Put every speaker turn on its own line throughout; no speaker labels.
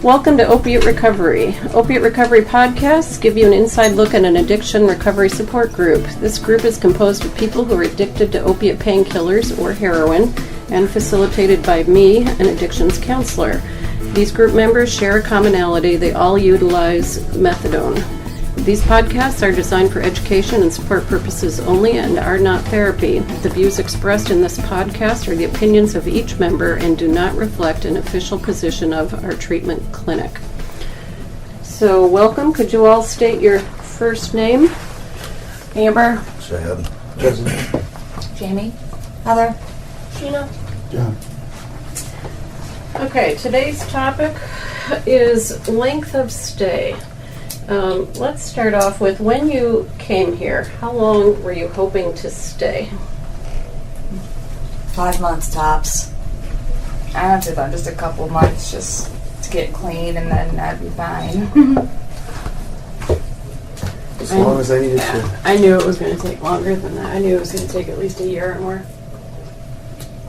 Welcome to Opiate Recovery. Opiate Recovery podcasts give you an inside look at an addiction recovery support group. This group is composed of people who are addicted to opiate painkillers or heroin and facilitated by me, an addictions counselor. These group members share a commonality. They all utilize methadone. These podcasts are designed for education and support purposes only and are not therapy. The views expressed in this podcast are the opinions of each member and do not reflect an official position of our treatment clinic. So, welcome. Could you all state your first name?
Amber.
Chad.
Jesse.
Jamie. Heather.
Sheena.
John.
Okay, today's topic is length of stay. Let's start off with when you came here. How long were you hoping to stay?
5 months tops. I honestly thought just a couple months just to get clean and then I'd be fine.
As long as I needed to.
I knew it was going to take longer than that. I knew it was going to take at least a year or more.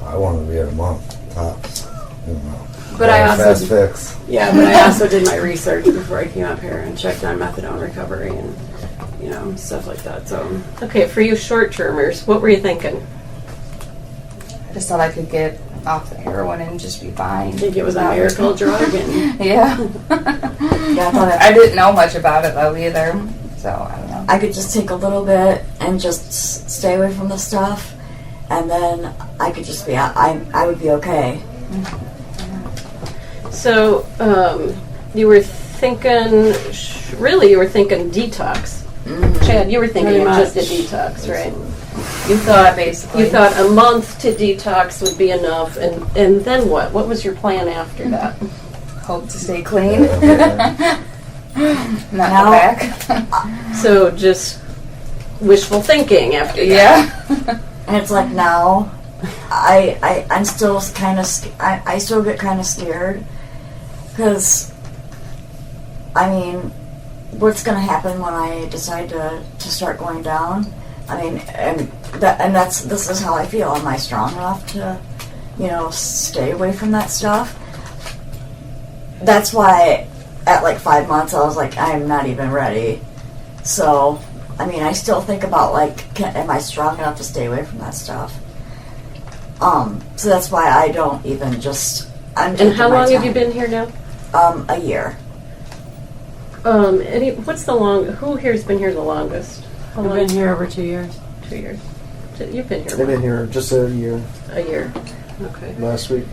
I wanted to be at a month tops. You know.
But I also
fast fix.
Yeah, but I also did my research before I came up here and checked on methadone recovery and stuff like that. So
Okay, for you short-termers, what were you thinking?
I just thought I could get off the heroin and just be fine.
I think it was a miracle drug. And
Yeah.
Yeah, I thought
I didn't know much about it though either. So I don't know.
I could just take a little bit and just stay away from the stuff, and then I could just be, I would be okay.
So, you were thinking, you were thinking detox. Chad, you were thinking
Pretty
of
much.
just a detox, right? You thought
basically.
You thought a month to detox would be enough, and then what? What was your plan after that?
Hope to stay clean. Not
Now-
go back.
So just wishful thinking after that.
Yeah.
And it's like now, I'm still kind of, I still get kind of scared, because, I mean, what's going to happen when I decide to start going down? I mean, this is how I feel. Am I strong enough to, stay away from that stuff? That's why at like 5 months I was like, I'm not even ready. So, I mean, I still think about like, am I strong enough to stay away from that stuff? So that's why I don't even just.
And how long have you been here now?
A year.
Who here's been here the longest? How
I've
long?
been here over 2 years.
2 years. You've been here.
I've been here just a year
a year. Okay.
last week.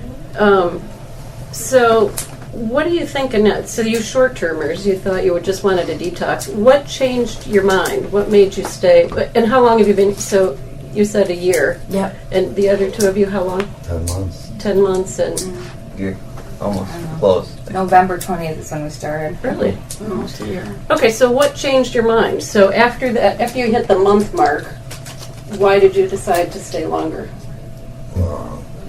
So, what are you thinking now? So, you short-termers, you thought you just wanted a detox. What changed your mind? What made you stay? And how long have you been? So, you said a year.
Yep.
And the other two of you, how long?
10 months.
10 months. And
You're almost close.
November 20th is when we started.
really?
Almost a year.
Okay, so what changed your mind? So, after that, after you hit the month mark, why did you decide to stay longer?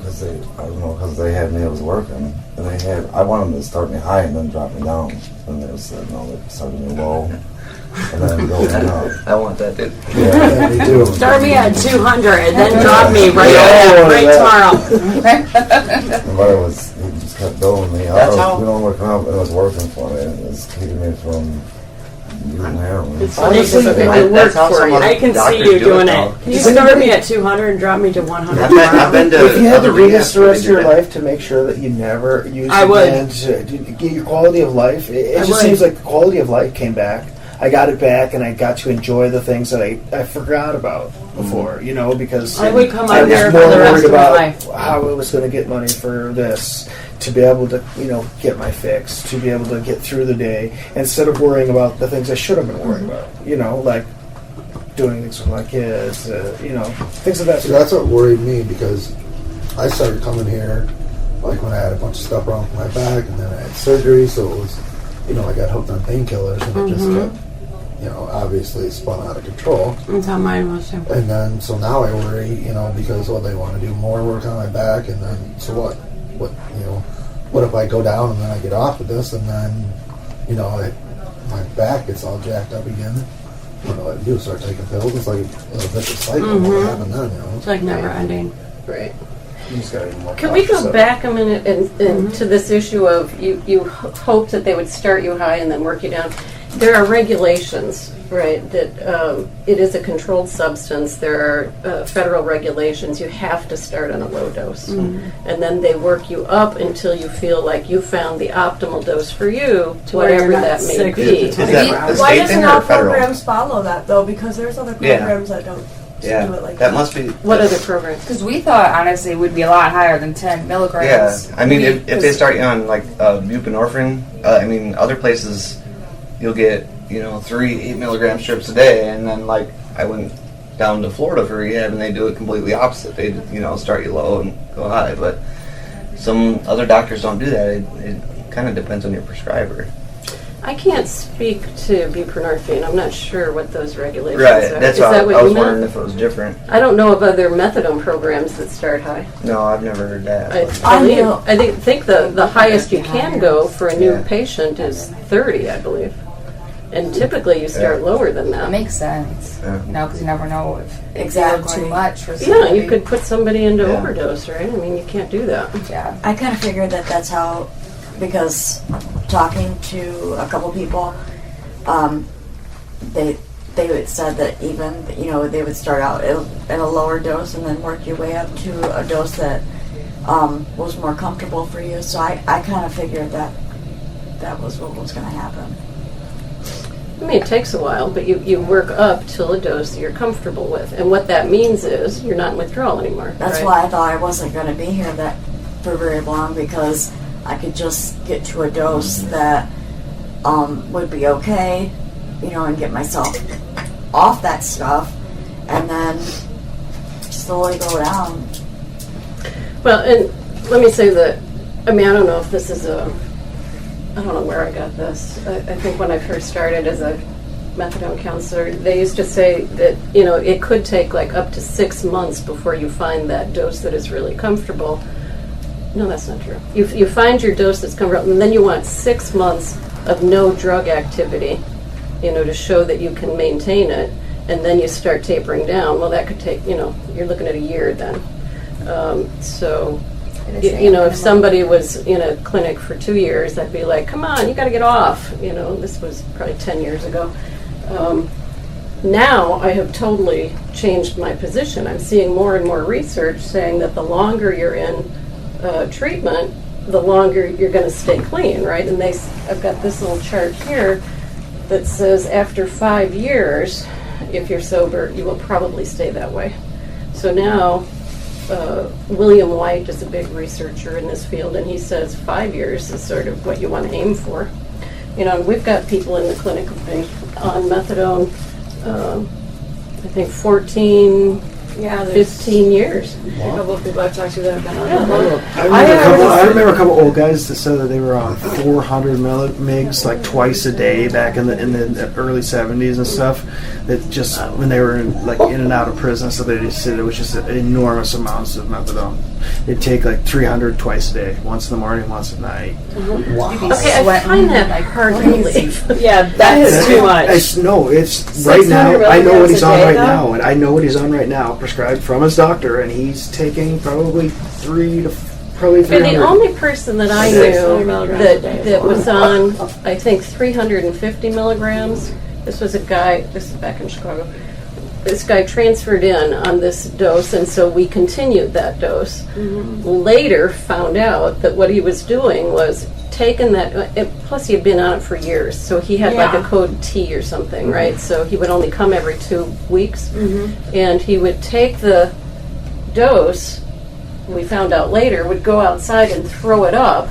Because they had me, I was working, and I wanted them to start me high and then drop me down. And they said, no, they started me low, and then go up.
I want that, dude.
Yeah,
Me too.
Start me at 200, then drop me right tomorrow.
But he just kept building me.
That's how-
We don't work out, and it was working for me. It was keeping me from using heroin.
It's funny because it worked
That's how
for
some
you.
other
I can see
doctors
you
do it
doing
now.
it. Can you start me at 200 and drop me to 100
I've been to.
If you had to
other
read
rehabs
this the
where
rest of
they
your
do that.
life to make sure that you never use
I would.
again to get your quality of life, it
I
just
would.
seems like the quality of life came back. I got it back, and I got to enjoy the things that I forgot about before, because
I would come
I
out
was
there
more
for the rest
worried
of my
about
life.
how I was going to get money for this, to be able to, get my fix, to be able to get through the day, instead of worrying about the things I should have been worrying about, like doing things with my kids, things of that
See,
sort.
that's what worried me, because I started coming here like when I had a bunch of stuff wrong with my back, and then I had surgery, so it was, I got hooked on painkillers, and it just kept, obviously spun out of control.
That's how mine was too.
And then, so now I worry, because, they want to do more work on my back, and then, so what? What if I go down and then I get off of this, and then, my back gets all jacked up again? What do I do? Start taking pills? It's like a vicious cycle. What happened then,
It's like never ending.
Right.
He's got even more
Can we
cautious
go
of it.
back a minute and to this issue of you hope that they would start you high and then work you down? There are regulations, right, that it is a controlled substance. There are federal regulations. You have to start on a low dose. And then they work you up until you feel like you found the optimal dose for you,
To where you're
whatever
not
that may
sick
be.
Is that the
Why
state
doesn't
thing or
our
federal?
programs follow that though? Because there's other
Yeah.
programs that don't do
Yeah,
it like
that must be.
What other programs?
Because we thought, honestly, it would be a lot higher than 10
Yeah,
milligrams.
I mean,
We-
if they start you on like buprenorphine, I mean, other places you'll get 3 8 milligram strips a day, and then like I went down to Florida for rehab, and they do it completely opposite. They start you low and go high, but some other doctors don't do that. It kind of depends on your prescriber.
I can't speak to buprenorphine. I'm not sure what those regulations
Right.
are.
That's
Is
why
that
I
what
was
you
wondering
meant?
if it was different.
I don't know of other methadone programs that start high.
No, I've never heard that.
I
I
believe,
know.
I think the highest you can go for a new
Yeah.
patient is 30, I believe. And typically you start
Yeah.
lower than
It
that.
makes sense.
Yeah.
Because you never know if
Exactly.
it's too much for
Yeah,
somebody.
you could put somebody into
Yeah.
overdose, right? I mean, you can't do that.
Yeah.
I kind of figured that that's how, because talking to a couple people, they had said that even they would start out at a lower dose and then work your way up to a dose that was more comfortable for you. So I kind of figured that was what was going to happen.
I mean, it takes a while, but you work up till a dose that you're comfortable with. And what that means is you're not in withdrawal anymore.
That's
right?
why I thought I wasn't going to be here for very long, because I could just get to a dose that would be okay, and get myself off that stuff, and then slowly go down.
Well, and let me say that, I mean, I don't know if this is I don't know where I got this. I think when I first started as a methadone counselor, they used to say that, it could take like up to 6 months before you find that dose that is really comfortable. No, that's not true. You find your dose that's comfortable, and then you want 6 months of no drug activity, to show that you can maintain it, and then you start tapering down. Well, that could take, you're looking at a year then. So, if somebody was in a clinic for 2 years, I'd be like, come on, you got to get off. This was probably 10 years ago. Now I have totally changed my position. I'm seeing more and more research saying that the longer you're in treatment, the longer you're going to stay clean, right? And I've got this little chart here that says after 5 years, if you're sober, you will probably stay that way. So now, William White is a big researcher in this field, and he says 5 years is sort of what you want to aim for. We've got people in the clinic on methadone, I think 14, 15 years.
A couple of people I've talked to that have been on that.
I remember a couple old guys that said that they were on 400 mgs like twice a day back in the early 70s and stuff. That just when they were in and out of prison, so they just said it was just enormous amounts of methadone. They'd take like 300 twice a day, once in the morning, once at night.
Wow.
Okay, I find that hard to believe.
Yeah, that's too much.
No, it's right now.
600
I know what he's
milligrams a
on
day,
right
though?
now, and I know what he's on right now, prescribed from his doctor, and he's taking probably 300.
The only person that I
600
knew
milligrams a day is
that was on, I think, 350 milligrams, this was a guy, this is back in Chicago, this guy transferred in on this dose, and so we continued that dose. Later found out that what he was doing was taking that, plus he had been on it for years, so he had like a code T or something, right? So he would only come every 2 weeks, and he would take the dose, we found out later, would go outside and throw it up.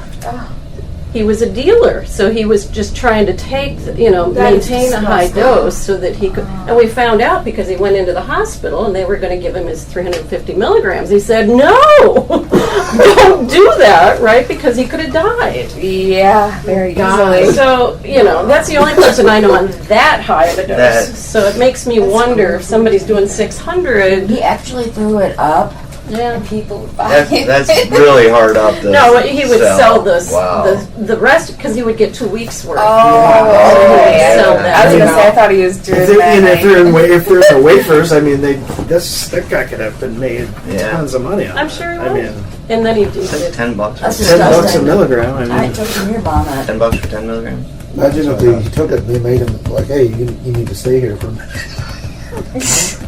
He was a dealer, so he was just trying to take, maintain a high dose so that he could. And we found out because he went into the hospital and they were going to give him his 350 milligrams. He said, "No, don't do that," right? Because he could have died.
Yeah, very easily.
So that's the only person I know on that high of a dose.
That-
So it makes me wonder if somebody's doing 600.
He actually threw it up
Yeah.
And people would buy it.
That's really hard up to
No, he would sell
Wow.
the rest because he would get 2 weeks worth.
Oh, okay.
Sell that.
I was gonna say I thought he was doing
If they're,
that.
and if
like-
they're in the wafers, I mean, that guy could have been made
Yeah.
tons of money on.
I'm
that.
sure he
I
would.
mean,
And then he
It's like
did.
$10.
That's
Or
just-
$10 a
Disgusting.
milligram. I
I
mean,
took a year on it.
$10 for 10 milligrams.
Imagine if they took it and they made him like, hey, you need to stay here for.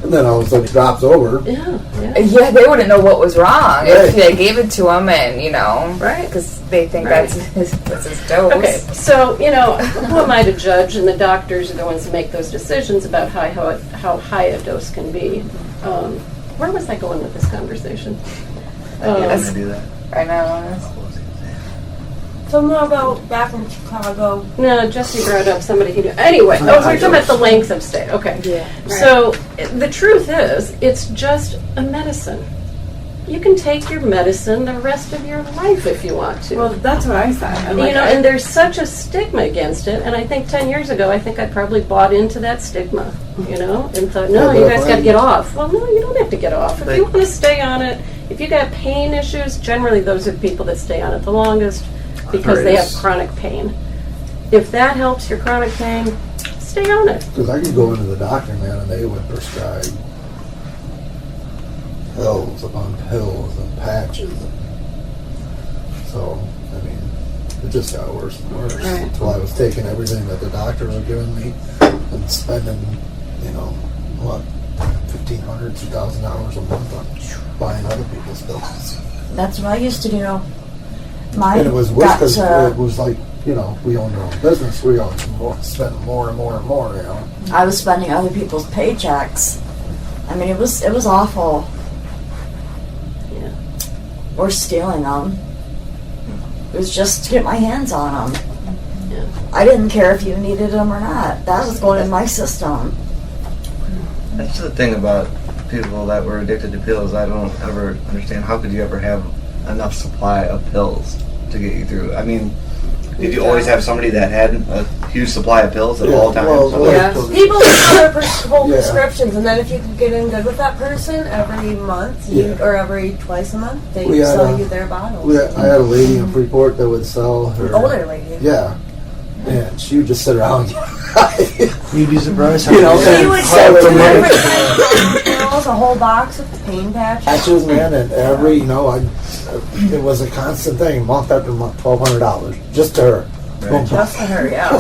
And then all of a sudden he drops over.
Yeah, yeah.
Yeah, they wouldn't know what was wrong if
Right.
they gave it to him, and
Right.
because they think
Right.
that's his dose.
Okay, so, who am I to judge? And the doctors are the ones who make those decisions about how high a dose can be. Where was I going with this conversation?
I
Yes.
do that.
I know.
So more about back in Chicago.
No, Jesse brought up somebody who knew. Anyway, we're talking about the length of stay. Okay.
Yeah.
So the truth is, it's just a medicine. You can take your medicine the rest of your life if you want to.
Well, that's what I said. I'm like,
and there's such a stigma against it. And I think 10 years ago, I probably bought into that stigma, and thought, no,
Yeah,
you
but
guys
if
got to
I-
get off. Well, no, you don't have to get off. If
But-
you want to stay on it, if you got pain issues, generally those are the people that stay on it the longest because they have
Arthritis.
chronic pain. If that helps your chronic pain, stay on it.
Because I could go into the doctor, man, and they would prescribe pills upon pills and patches. So, I mean, it just got worse and worse
Right.
until I was taking everything that the doctor was giving me and spending, what, $1,500, $2,000 a month on buying other people's pills.
That's what I used to do. Mine
And it was worse
got
because
to,
it was like, we owned our own business. We always spent more and more and more,
I was spending other people's paychecks. I mean, it was awful.
Yeah.
Or stealing them. It was just to get my hands on them.
Yeah.
I didn't care if you needed them or not. That was going in my system.
That's the thing about people that were addicted to pills. I don't ever understand. How could you ever have enough supply of pills to get you through? I mean, did you always have somebody that had a huge supply of pills at
Yeah,
all times?
well,
So,
Yeah.
Pills.
People hold
Yeah.
prescriptions, and then if you could get in good with that person every month,
Yeah.
or every twice a month, they
We had
sell
a-
you their bottles.
I had a lady in Freeport that would sell her.
Older lady.
Yeah. And she would just sit around.
you'd be surprised how
You know,
many
She would
Sell
get
it
two
to money.
different pills, a whole box of pain patches.
Patches, man, and every, it was a constant thing, month after month, $1,200 just to her.
Right.
Just for her, yeah.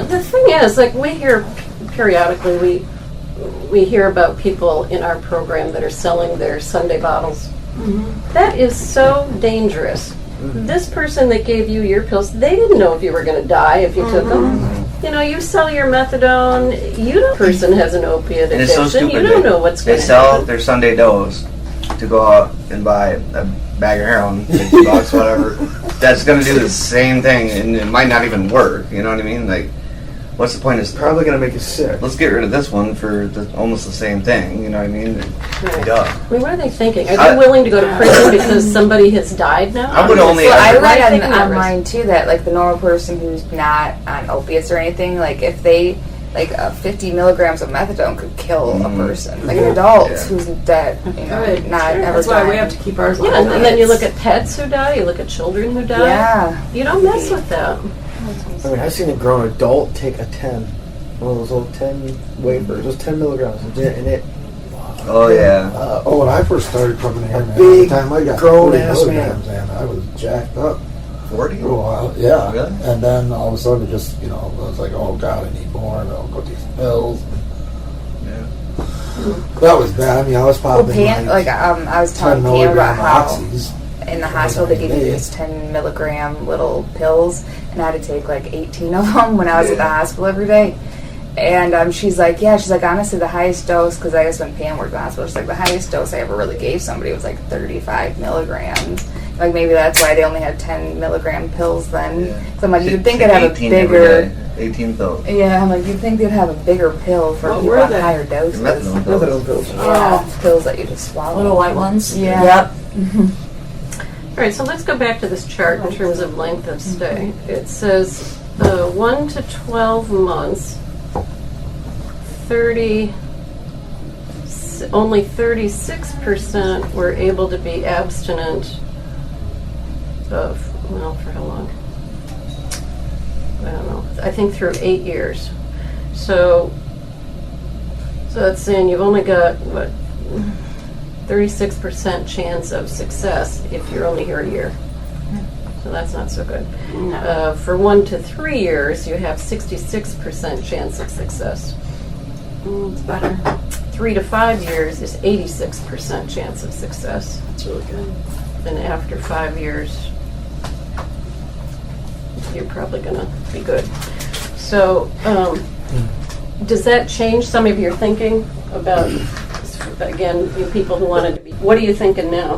The thing is, like, we hear periodically, we hear about people in our program that are selling their Sunday bottles. That is so dangerous. This person that gave you your pills, they didn't know if you were going to die if you took them. You sell your methadone, the person has an opiate
And it's so
addiction,
stupid.
you don't know what's going
They
to
sell
happen.
their Sunday dose to go out and buy a bag of heroin, $50, whatever. That's going to do the same thing, and it might not even work. You know what I mean? Like, what's the point of
probably gonna make you sick.
let's get rid of this one for almost the same thing? You know what I mean?
Right.
Duh.
I mean, what are they thinking? Are
I-
they willing to go to prison because somebody has died now?
I would only
Well, I
ever-
read
Taking that risk.
online too that like the normal person who's not on opiates or anything, like if they 50 milligrams of methadone could kill a person, like an adult
Yeah.
who's dead,
Right.
not
Sure.
ever
That's why we
dying.
have to keep ours on.
Yeah, and then you look at pets who die, you look at children who die.
Yeah.
You don't mess with that.
I mean, I've seen a grown adult take a 10, one of those little 10 wafers, those 10 milligrams, and it.
Oh yeah.
When I first started coming here, man,
big,
by the time I got
grown
40
ass
milligrams, man, I was jacked up.
40.
For a while, yeah.
Really?
And then all of a sudden, it just, I was like, oh God, I need more, and I'll go take some pills.
Yeah.
That was bad. I mean, I was
Well,
popping
Pam, I was
10
telling Pam
milligram
about how
oxys.
in the hospital they give you these 10 milligram little pills, and I had to take like 18 of them when I was at the hospital every day. And she's like, honestly, the highest dose, because I guess when Pam worked in the hospital, she's like, the highest dose I ever really gave somebody was like 35 milligrams. Like maybe that's why they only had 10 milligram pills then.
Yeah.
So I'm like, you'd think
Take
they'd have a
18 every
bigger.
day. 18 pills.
Yeah, I'm like, you'd think they'd have a bigger pill for
What
people
were
on
they?
higher doses.
Methadone pills.
Methadone pills.
Yeah, pills that you just swallow.
Little white ones.
Yeah.
Yep.
All right, so let's go back to this chart in terms of length of stay. It says 1 to 12 months, 36 only 36% were able to be abstinent of, well, for how long? I don't know. I think through 8 years. So that's saying you've only got, what, 36% chance of success if you're only here a year. So that's not so good. For 1 to 3 years, you have 66% chance of success.
It's better.
3 to 5 years is 86% chance of success.
It's really good.
And after 5 years, you're probably going to be good. So, does that change some of your thinking about, again, you people who wanted to be, what are you thinking now?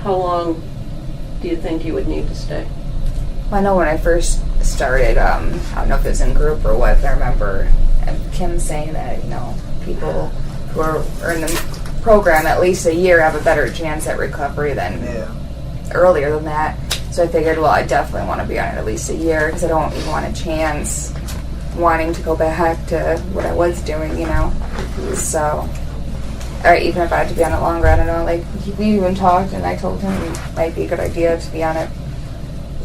How long do you think you would need to stay?
Well, I know when I first started, I don't know if it was in group or what, but I remember Kim saying that, people who are in the program at least a year have a better chance at recovery than earlier than that. So I figured, well, I definitely want to be on it at least a year because I don't even want a chance wanting to go back to what I was doing, So, or even if I had to be on it longer, I don't know. Like, we even talked, and I told him it might be a good idea to be on it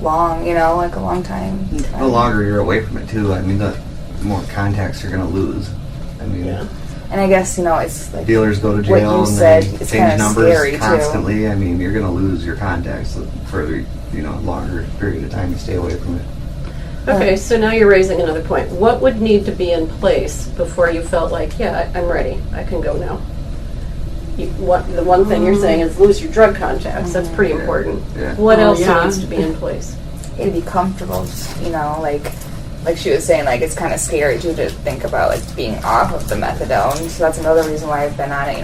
long, like a long time.
The longer you're away from it, too, I mean, the more contacts you're going to lose. I mean,
and I guess, it's like
dealers go to
what
jail
you
and
said,
they
it's
change
kind of
numbers
scary,
constantly.
too.
I mean, you're going to lose your contacts the further, longer period of time you stay away from it.
Okay, so now you're raising another point. What would need to be in place before you felt like, yeah, I'm ready, I can go now? The one thing you're saying is lose your drug contacts. That's pretty important.
Yeah.
What else
yeah.
needs to be in place?
It'd be comfortable, like she was saying, like it's kind of scary too to think about like being off of the methadone. So that's another reason why I've been on it.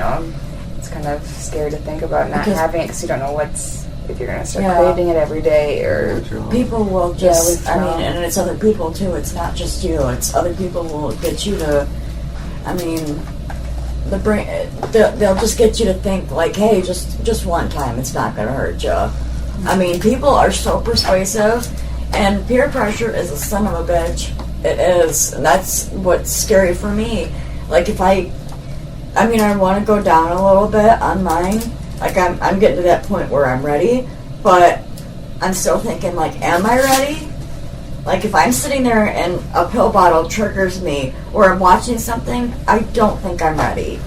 It's kind of scary to think about not having it because you don't know if you're gonna start craving it every day or
people will just.
withdraw.
And it's other people too. It's not just you. It's other people will get you to. The brain. They'll just get you to think like, hey, just one time, it's not gonna hurt you. People are so persuasive. And peer pressure is a son of a bitch. It is. And that's what's scary for me. Like if I want to go down a little bit on mine. Like I'm getting to that point where I'm ready. But I'm still thinking like, am I ready? Like if I'm sitting there and a pill bottle triggers me or I'm watching something, I don't think I'm ready.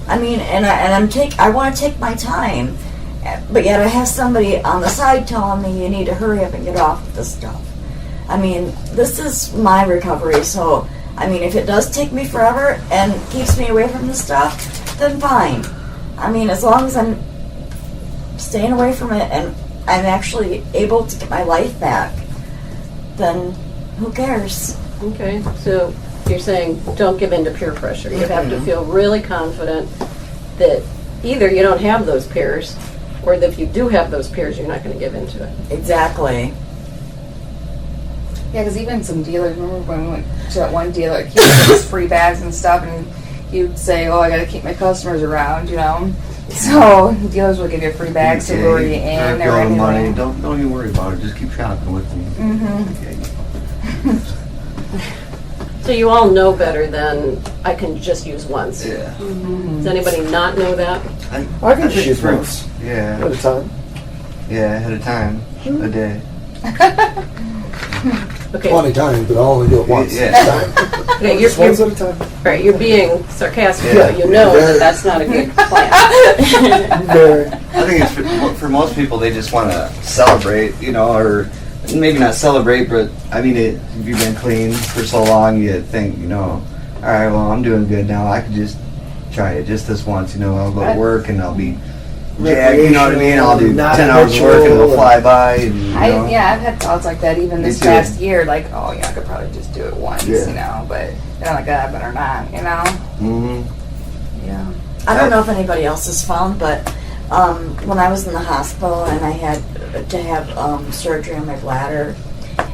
I want to take my time. But yet I have somebody on the side telling me you need to hurry up and get off of this stuff. This is my recovery, so, if it does take me forever and keeps me away from this stuff, then fine. As long as I'm staying away from it and I'm actually able to get my life back, then who cares?
Okay, so you're saying don't give in to peer pressure. You have to feel really confident that either you don't have those peers or that if you do have those peers, you're not going to give into it.
Exactly.
Yeah, because even some dealers, remember when we went to that one dealer, he would give us free bags and stuff, and he'd say, I got to keep my customers around, So dealers will give you free bags to lure you in or anything.
Money. Don't even worry about it. Just keep shopping with me.
So you all know better than I can just use once.
Yeah.
Does anybody not know that?
I can just
think
use
for-
once
Yeah.
at a time.
Yeah, ahead of time. A day.
Okay.
20 times, but I'll only do it once.
Yeah.
Okay,
Just once at a time.
right, you're being sarcastic.
Yeah.
You know that that's not a good plan.
Very.
I think it's for most people, they just want to celebrate, or maybe not celebrate, but if you've been clean for so long, you think, all right, well, I'm doing good now. I could just try it just this once, I'll go to work and I'll be jacked, you know what I mean? I'll do 10
Not
hours of work and it'll
habitual.
fly by. And,
I've had thoughts like that even
Me
this
too.
past year, like, I could probably just do it once,
Yeah.
but then I'm like, I better not,
Mm-hmm.
Yeah.
I don't know if anybody else has found, but when I was in the hospital and I had to have surgery on my bladder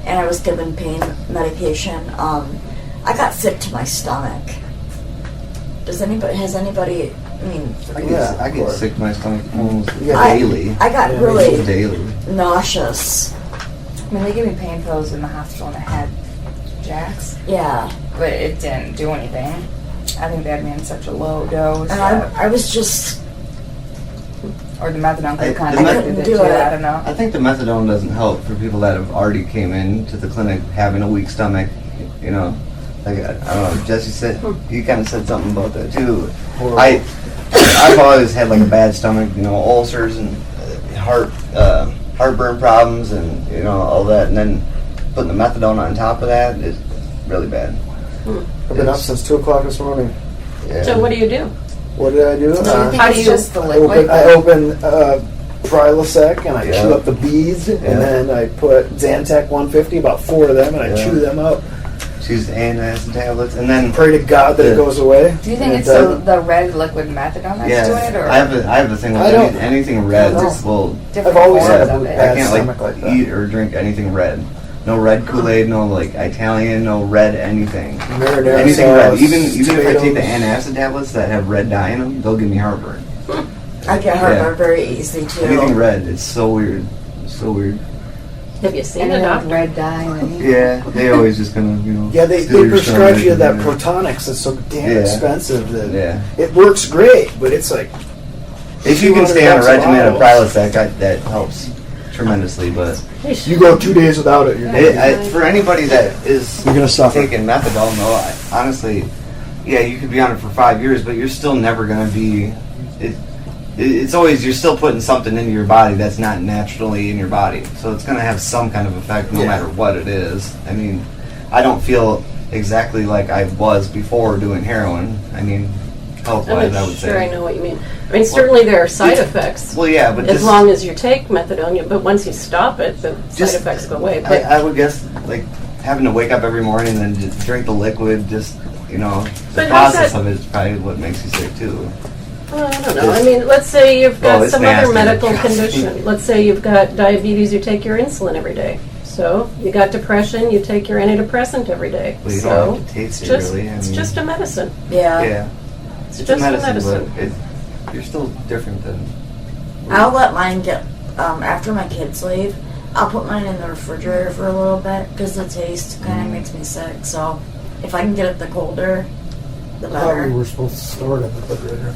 and I was given pain medication, I got sick to my stomach. Has anybody,
I get sick to my stomach almost
Yeah.
daily.
I got
Yeah,
really
Daily.
nauseous.
They gave me pain pills in the hospital and I had Jacks,
Yeah.
but it didn't do anything. I think they had me in such a low dose.
And I was just,
Or the methadone could kind
the
of
meth-
did it
do
too.
it.
I don't know.
I think the methadone doesn't help for people that have already came in to the clinic having a weak stomach. You know, like I don't know. Jesse said he kind of said something about that too. I've always had like a bad stomach, you know, ulcers and heartburn problems, and you know all that, and then putting the methadone on top of that is really bad.
I've been up since 2 o'clock this morning.
Yeah.
So what do you do?
What did I do?
Do you think
How
it's
do you
just the liquid?
I open Prilosec and I
Yeah.
chew up the beads,
Yeah.
and then I put Zantac 150, about 4 of them, and I
Yeah.
chew them up.
She's antacid tablets, and then
Pray to God that
Yeah.
it goes away.
Do you think
And
it's
it doesn't.
the red liquid methadone that's doing it, or
I have a thing with
I don't-
anything red. Well,
different
I've always
forms
had a
of it?
bad
I can't
stomach
like
like that.
eat or drink anything red. No red Kool-Aid, no like Italian, no red anything.
Marinara
Anything red.
sauce,
Even if I take the
tomatoes.
antacid tablets that have red dye in them, they'll give me heartburn.
I get heartburn very easy too.
Anything red, it's so weird. It's so weird.
Have you seen
And
a
then
doctor?
red dye. And
Yeah, they always just gonna, you know.
Yeah, they
steal your
prescribe
stomach
you that
and,
Protonics that's so damn
Yeah.
expensive that
Yeah.
it works great, but it's like
If you can stay on a
$200
regimen of
bottle.
Prilosec, that helps tremendously. But
you go 2 days without it. You're
for anybody that is
You're gonna suffer.
taking methadone, though, honestly, yeah, you could be on it for 5 years, but you're still never gonna be. It's always you're still putting something into your body that's not naturally in your body, so it's gonna have some kind of effect no
Yeah.
matter what it is. I mean, I don't feel exactly like I was before doing heroin. I mean, health-wise,
I'm
I
not
would
sure I
say.
know what you mean. I mean, certainly there are side effects.
Well, yeah, but
As
this,
long as you take methadone, but once you stop it, the
Just-
side effects go away. But
I would guess like having to wake up every morning and then just drink the liquid, just you know, the
But how's
process
that-
of it is probably what makes you sick too.
well, I don't know. I mean, let's say you've got
it's
some other
nasty.
medical condition. Let's say you've got diabetes, you take your insulin every day. So you got depression, you take your antidepressant every day.
Well, you
So
don't have to taste
it's
it
just
really. I
it's
mean,
just a medicine.
Yeah.
yeah,
It's
it's
just
a
a
medicine,
medicine.
but you're still different than.
I'll let mine get, after my kids leave, I'll put mine in the refrigerator for a little bit because the taste kind of makes me sick. So if I can get it the colder, the
I thought we
better.
were supposed to store it in the refrigerator.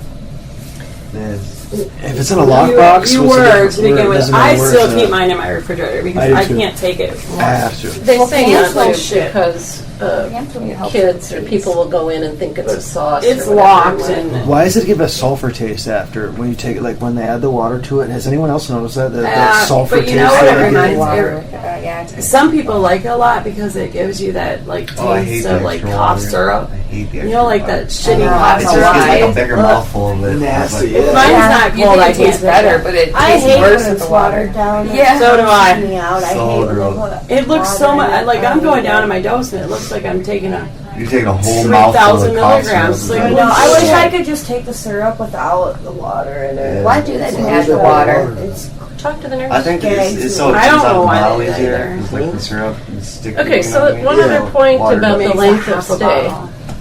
if it's in a lockbox.
You
what's the
were
difference?
to begin
It
with.
doesn't
I
really work,
still
so-
keep mine in my refrigerator
I
because
do
I
too.
can't take it.
I have to.
They
Well,
say
pants
not
will
to
shit.
because
It helps
kids
with
or
the
people will go in and think it's a sauce.
It's
or whatever.
locked and
Why does it give a sulfur taste after when you take it? Like when they add the water to it. Has anyone else noticed that that sulfur
but you
taste?
know what
that
it
they give?
reminds-
water. Yeah, it's
some people like it a lot because it gives you that like
Oh, I hate
taste
the
of like
extra
cough
water.
syrup.
I hate the
You
extra
know, like
water.
that shitty
know,
cough
It
I
just
know
gives
syrup.
like a
why.
bigger mouthful of it.
Nasty,
It's like-
yeah.
Mine's
Yeah.
not
you
cold. I
think it tastes
can't
better,
better.
but it
I
tastes
hate
worse
when
with
it's
the water.
watered down.
Yeah.
So do I.
Me out. I
So
hate when
gross.
they put
It looks so
water
much
in it.
like
I
I'm going
hate
down
it.
to my dose, and it looks like I'm taking a.
You're taking a whole
3,000
mouthful of cough
milligrams.
syrup.
Like,
I know. I wish I could just take the syrup without the water in it.
Yeah.
Why do they
It's
add the
not
water?
It's
Talk to the nurse.
I think it's so it
I
comes
don't
out
know
the
why
bottle
they do
easier.
that.
It's like the syrup is sticky.
Okay,
you know
so
what I mean?
one
Yeah.
other point
Water
about the
makes
length of
half a
stay.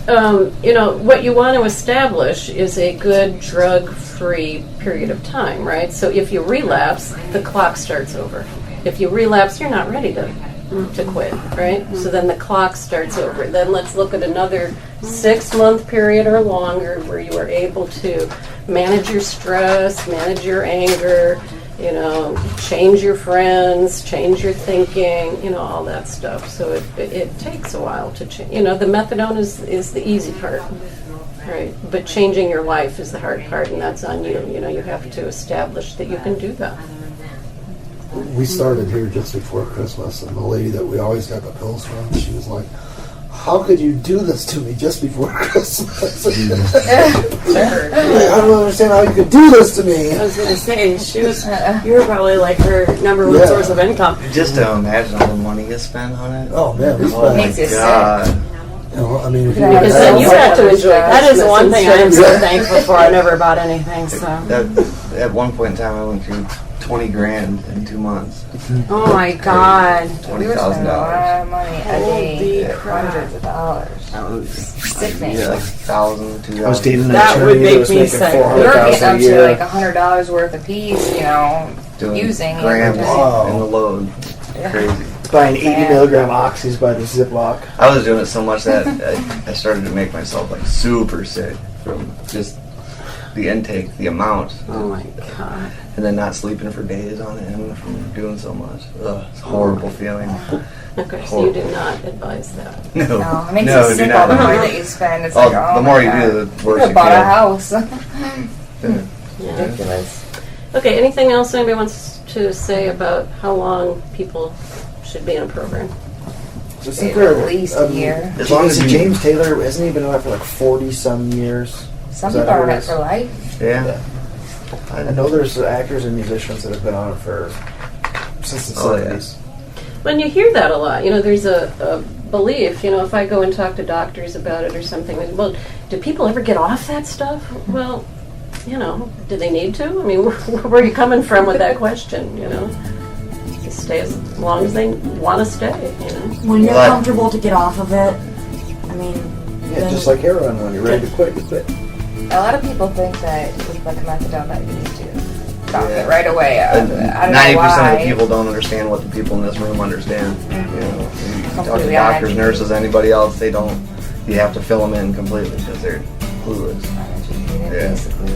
bottle.
You know, what you want to establish is a good drug-free period of time, right? So if you relapse, the clock starts over. If you relapse, you're not ready to quit, right? So then the clock starts over. Then let's look at another 6-month period or longer where you are able to manage your stress, manage your anger, you know, change your friends, change your thinking, you know, all that stuff. So it takes a while to change. You know, the methadone is the easy part, right? But changing your life is the hard part, and that's on you. You know, you have to establish that you can do that.
We started here just before Christmas, and the lady that we always got the pills from, she was like, "How could you do this to me just before Christmas?" I don't understand how you could do this to me.
I was gonna say she was. You were probably like her number one
Yeah.
source of income.
Just to imagine all the money you spend on it.
Oh man, we
Oh
spent,
Makes you sick.
God.
you know, I mean, if you
Yeah,
would
Because
have
then you have to enjoy
That is
Christmas
one thing I am
instead.
so thankful for. I never bought anything. So.
That at one point in time, I went through 20 grand in 2 months.
Oh my God.
We were spending a lot
$20,000.
of money a
Holy
day,
crap.
hundreds of dollars. Sickening.
Yeah, like 1,000, 2,000.
I was dating an
That
attorney
would
that
make
was
me
making
sick.
We were getting
$400,000
up
a
to
year.
like $100 worth a piece, you know,
doing
using
grams
it.
Wow.
in the load. Crazy.
buying 80
Man.
milligram oxys by the Ziploc.
I was doing it so much that I started to make myself like super sick from just the intake, the amount,
Oh my god.
and then not sleeping for days on end from doing so much. Ugh, it's a horrible feeling.
Okay, so you do not advise that.
No,
No, it makes
no,
you
do
sick
not.
all the more that you spend. It's
Oh,
like, oh
the
my
more you
God.
do, the
You
worse
could
you
have bought a
feel.
house.
Yeah.
Ridiculous.
Okay, anything else anybody wants to say about how long people should be in a program?
Isn't
At least a year.
As long as
Isn't
you-
James Taylor, hasn't he been on it for like 40 some years?
Some
Is that
people
who
are on
it
it
is?
for life.
Yeah.
I know there's actors and musicians that have been on it for since the
Oh, yeah.
70s.
When you hear that a lot, there's a belief, if I go and talk to doctors about it or something, well, do people ever get off that stuff? Well, do they need to? I mean, where are you coming from with that question, Just stay as long as they want to stay,
When you're
But-
comfortable to get off of it, I mean,
Yeah,
then
just like heroin, when you're ready to quit, you quit.
A lot of people think that with like methadone that you need to stop
Yeah.
it right away. I don't know
90%
why.
of the people don't understand what the people in this room understand. You talk to
Completely
doctors,
uneducated.
nurses, anybody else, they don't. You have to fill them in completely because they're clueless.
Uneducated,
Yeah.
basically.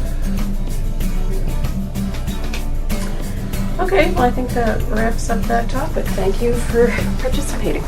Okay, well, I think that wraps up that topic. Thank you for participating.